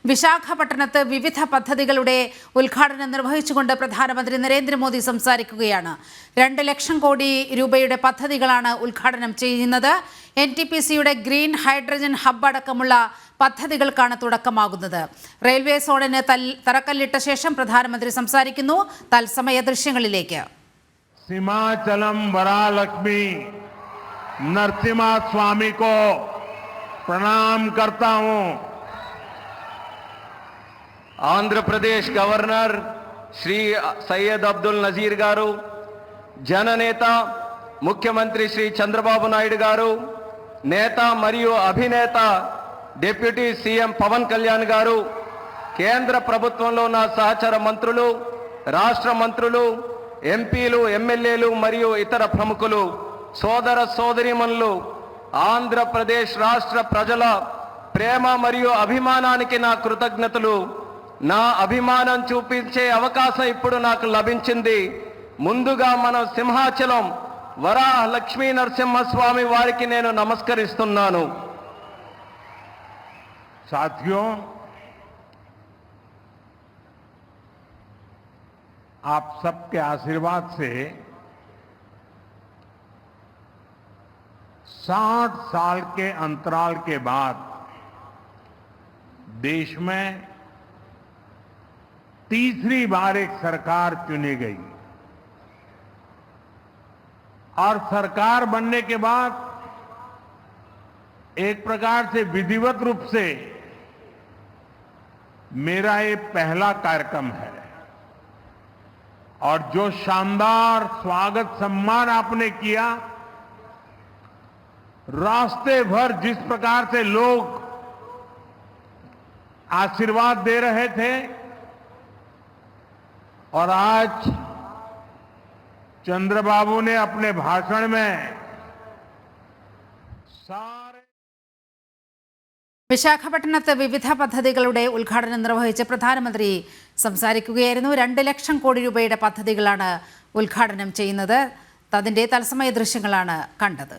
വിശാഖപട്ടണത്ത് വിവിധ പദ്ധതികളുടെ ഉദ്ഘാടനം നിർവഹിച്ചുകൊണ്ട് പ്രധാനമന്ത്രി നരേന്ദ്രമോദി സംസാരിക്കുകയാണ്. 2 ലക്ഷം കോടി രൂപയുടെ പദ്ധതികളാണ് ഉദ്ഘാടനം ചെയ്യുന്നത്. NTPCയുടെ ഗ്രീൻ ഹൈഡ്രജൻ ഹബ്ബ് അടക്കമുള്ള പദ്ധതികൾക്കാണ് തുടക്കമാകുന്നത്. റെയിൽവേ സോണിന് തറക്കല്ലിട്ട ശേഷം പ്രധാനമന്ത്രി സംസാരിക്കുന്നു. തത്സമയ ദൃശ്യങ്ങളിലേക്ക്. सीमाचलम वरालक्ष्मी नरसिम्हा स्वामी को प्रणाम करता हूं। आंध्र प्रदेश गवर्नर श्री सैयद अब्दुल नजीर गारू, जननेता मुख्यमंत्री श्री चंद्रबाबु नायडू गारू, नेता मरियु अभिनेता डिप्यूटी सीएम पवन कल्याण गारू, केंद्र ప్రభుత్వంలో నా సహచర మంత్రులు, రాష్ట్ర మంత్రులు, ఎంపీలు, ఎమ్మెల్యేలు మరియు ఇతర ప్రముఖులు, సోదర సోదరీమణులు, ఆంధ్రప్రదేశ్ రాష్ట్ర ప్రజల ప్రేమ మరియు అభిమానానికి నా కృతజ్ఞతలు. నా అభిమానం చూపించే అవకాశం ఇప్పుడు నాకు లభించింది. ముందుగా మనం సింహాచలం వరాహ లక్ష్మీ నరసింహస్వామి వారికి నేను నమస్కరిస్తున్నాను. साथियों, आप सबके आशीर्वाद से 60 साल के अंतराल के बाद देश में तीसरी बार एक सरकार चुनी गई और सरकार बनने के बाद एक प्रकार से विधिवत रूप से मेरा ये पहला कार्यक्रम है और जो शानदार स्वागत सम्मान आपने किया, रास्ते भर जिस प्रकार से लोग आशीर्वाद दे रहे थे और आज चंद्रबाबू ने अपने भाषण में सारे വിശാഖപട്ടണത്ത് വിവിധ പദ്ധതികളുടെ ഉദ്ഘാടനം നിർവഹിച്ച് പ്രധാനമന്ത്രി സംസാരിക്കുകയായിരുന്നു. 2 ലക്ഷം കോടി രൂപയുടെ പദ്ധതികളാണ് ഉദ്ഘാടനം ചെയ്യുന്നത്. അതിന്റെ തത്സമയ ദൃശ്യങ്ങളാണ് കണ്ടത്.